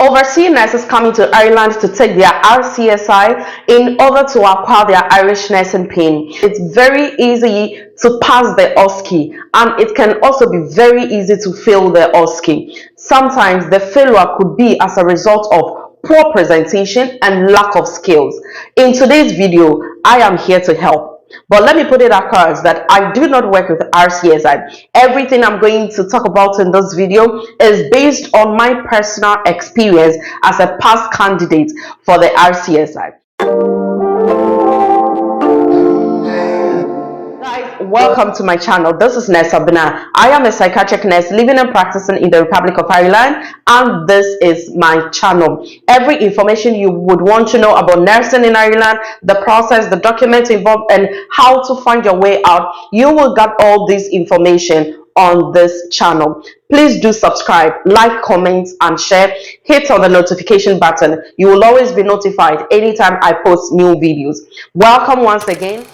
Overseas nurses coming to Ireland to take their RCSI in order to acquire their Irish nursing pin. It's very easy to pass the OSCE, and it can also be very easy to fail the OSCE. Sometimes the failure could be as a result of poor presentation and lack of skills. In today's video, I am here to help. But let me put it across that I do not work with RCSI. Everything I'm going to talk about in this video is based on my personal experience as a past candidate for the RCSI. Welcome to my channel. This is Nurse Abina. I am a psychiatric nurse living and practicing in the Republic of Ireland, and this is my channel. Every information you would want to know about nursing in Ireland, the process, the documents involved, and how to find your way out, you will get all this information on this channel. Please do subscribe, like, comment, and share. Hit on the notification button. You will always be notified anytime I post new videos. Welcome once again.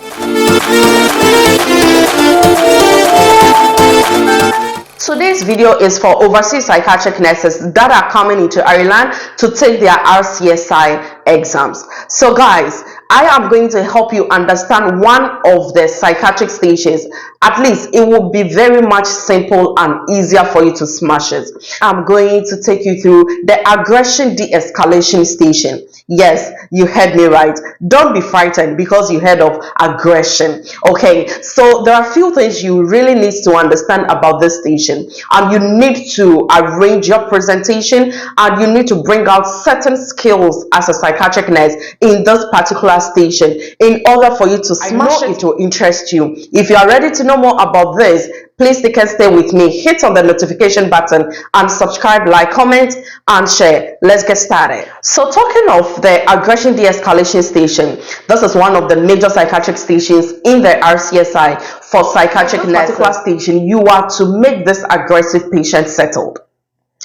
Today's video is for overseas psychiatric nurses that are coming into Ireland to take their RCSI exams. So guys, I am going to help you understand one of the psychiatric stations. At least it will be very much simple and easier for you to smash it. I'm going to take you through the aggression de-escalation station. Yes, you heard me right. Don't be frightened because you heard of aggression. Okay, so there are a few things you really need to understand about this station. And you need to arrange your presentation, and you need to bring out certain skills as a psychiatric nurse in this particular station in order for you to smash it. It will interest you. If you are ready to know more about this, please take and stay with me. Hit on the notification button and subscribe, like, comment, and share. Let's get started. So talking of the aggression de-escalation station, this is one of the major psychiatric stations in the RCSI for psychiatric nurses. In this particular station, you are to make this aggressive patient settled.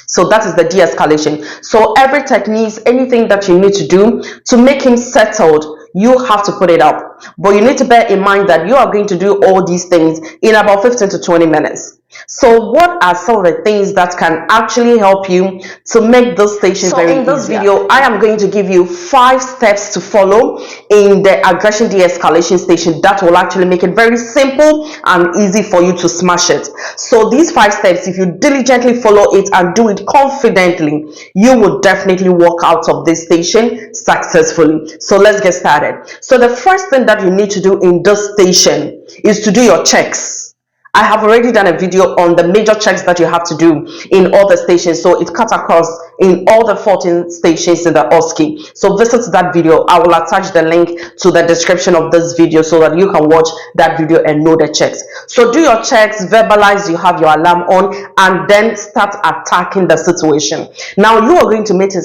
So that is the de-escalation. So every technique, anything that you need to do to make him settled, you have to put it up. But you need to bear in mind that you are going to do all these things in about 15 to 20 minutes. So what are some of the things that can actually help you to make this station very easy? In this video, I am going to give you 5 steps to follow in the aggression de-escalation station that will actually make it very simple and easy for you to smash it. So these 5 steps, if you diligently follow it and do it confidently, you will definitely walk out of this station successfully. So let's get started. So the first thing that you need to do in this station is to do your checks. I have already done a video on the major checks that you have to do in all the stations, so it cuts across in all the 14 stations in the OSCE. So visit that video. I will attach the link to the description of this video so that you can watch that video and know the checks. So do your checks, verbalize you have your alarm on, and then start attacking the situation. Now you are going to meet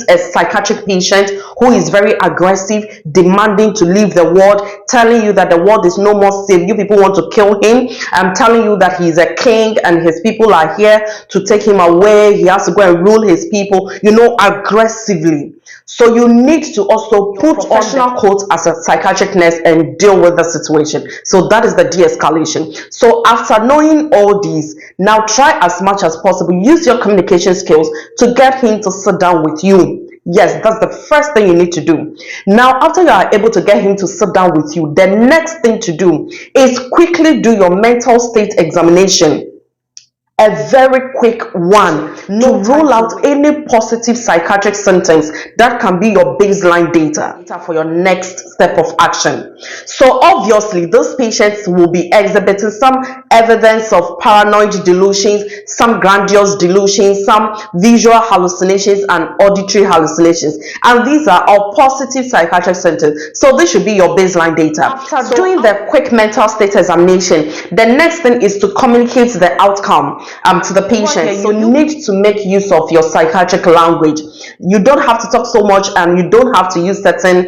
a psychiatric patient who is very aggressive, demanding to leave the ward, telling you that the ward is no more safe. You people want to kill him. I'm telling you that he's a king and his people are here to take him away. He has to go and rule his people, you know, aggressively. So you need to also put professional coat as a psychiatric nurse and deal with the situation. So that is the de-escalation. So after knowing all these, now try as much as possible, use your communication skills to get him to sit down with you. Yes, that's the first thing you need to do. Now, after you are able to get him to sit down with you, the next thing to do is quickly do your mental state examination. A very quick one to rule out any positive psychiatric symptoms that can be your baseline data for your next step of action. So obviously those patients will be exhibiting some evidence of paranoid delusions, some grandiose delusions, some visual hallucinations, and auditory hallucinations, and these are all positive psychiatric symptoms. So this should be your baseline data. After doing the quick mental state examination, the next thing is to communicate the outcome to the patient. So you need to make use of your psychiatric language. You don't have to talk so much, and you don't have to use certain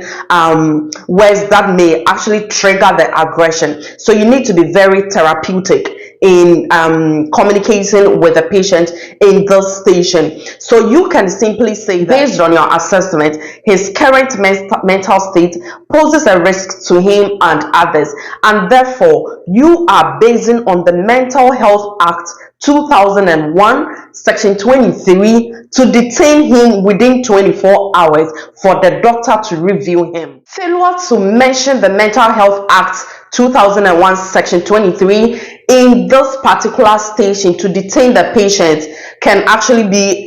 words that may actually trigger the aggression. So you need to be very therapeutic. in communicating with the patient in this station. So you can simply say that based on your assessment, his current mental state poses a risk to him and others, and therefore you are basing on the Mental Health Act 2001 section 23 to detain him within 24 hours for the doctor to review him. Failure to mention the Mental Health Act 2001 section 23 in this particular station to detain the patient can actually be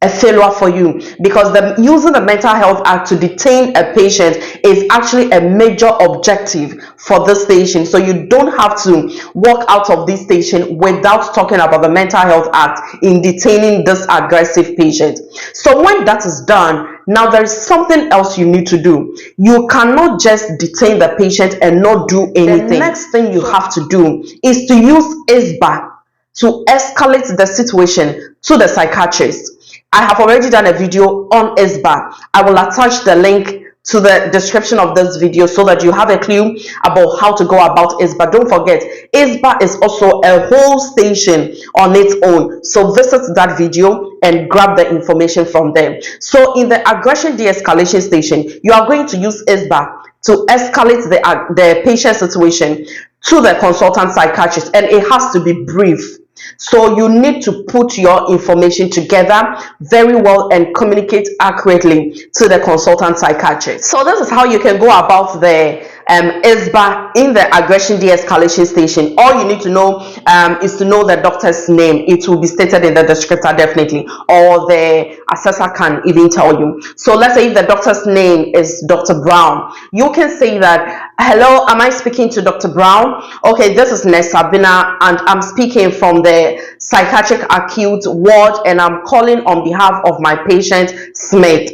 a failure for you, because using the Mental Health Act to detain a patient is actually a major objective for this station. So you don't have to walk out of this station without talking about the Mental Health Act in detaining this aggressive patient. So when that is done, now there is something else you need to do. You cannot just detain the patient and not do anything. The next thing you have to do is to use ISBAR to escalate the situation to the psychiatrist. I have already done a video on ISBAR. I will attach the link to the description of this video so that you have a clue about how to go about ISBAR. Don't forget, ISBAR is also a whole station on its own. So visit that video and grab the information from there. So in the aggression de-escalation station, you are going to use ISBAR to escalate the patient situation to the consultant psychiatrist, and it has to be brief. So you need to put your information together very well and communicate accurately to the consultant psychiatrist. So this is how you can go about the ISBAR in the aggression de-escalation station. All you need to know is to know the doctor's name. It will be stated in the descriptor definitely, or the assessor can even tell you. So let's say if the doctor's name is Dr. Brown, you can say that, hello, am I speaking to Dr. Brown? Okay, this is Nurse Sabina and I'm speaking from the psychiatric acute ward and I'm calling on behalf of my patient Smith.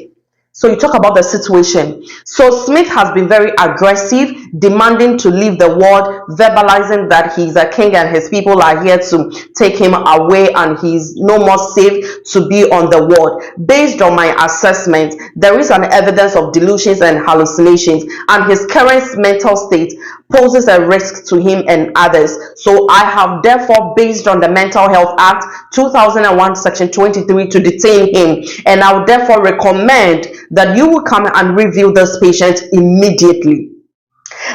So you talk about the situation. So Smith has been very aggressive, demanding to leave the ward, verbalizing that he's a king and his people are here to take him away and he's no more safe to be on the ward. Based on my assessment, there is an evidence of delusions and hallucinations, and his current mental state poses a risk to him and others. So I have therefore, based on the Mental Health Act 2001 section 23, to detain him, and I would therefore recommend that you will come and review this patient immediately.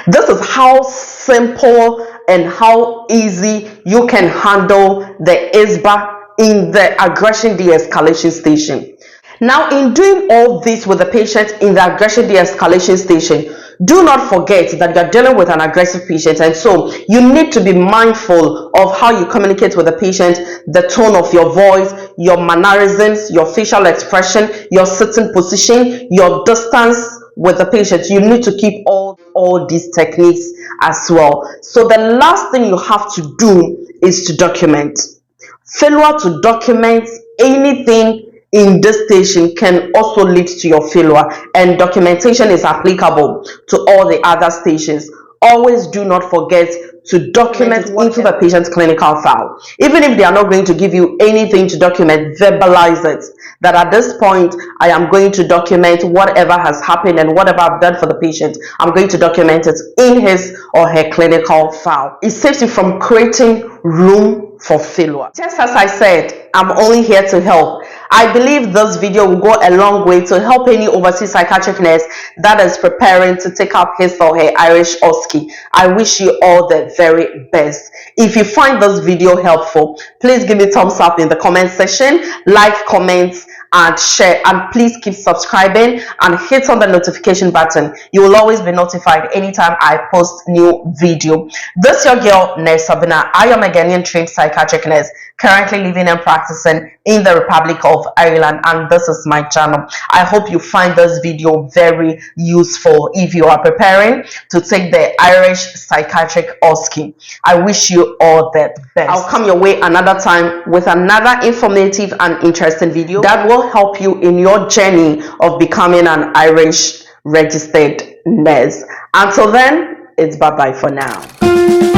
This is how simple and how easy you can handle the ISBAR in the aggression de-escalation station. Now, in doing all this with the patient in the aggression de-escalation station, do not forget that you're dealing with an aggressive patient, and so you need to be mindful of how you communicate with the patient, the tone of your voice, your mannerisms, your facial expression, your sitting position, your distance with the patient. You need to keep all these techniques as well. So the last thing you have to do is to document. Failure to document anything in this station can also lead to your failure, and documentation is applicable to all the other stations. Always do not forget to document into the patient's clinical file. Even if they are not going to give you anything to document, verbalize it. That at this point, I am going to document whatever has happened and whatever I've done for the patient. I'm going to document it in his or her clinical file. It saves you from creating room for failure. Just as I said, I'm only here to help. I believe this video will go a long way to help any overseas psychiatric nurse that is preparing to take up his or her Irish OSCE. I wish you all the very best. If you find this video helpful, please give me a thumbs up in the comment section, like, comment, and share, and please keep subscribing and hit on the notification button. You will always be notified anytime I post new video. This is your girl Nurse Sabina. I am a Ghanaian trained psychiatric nurse currently living and practicing in the Republic of Ireland, and this is my channel. I hope you find this video very useful if you are preparing to take the Irish Psychiatric OSCE. I wish you all the best. I'll come your way another time with another informative and interesting video that will help you in your journey of becoming an Irish registered nurse. Until then, it's bye-bye for now.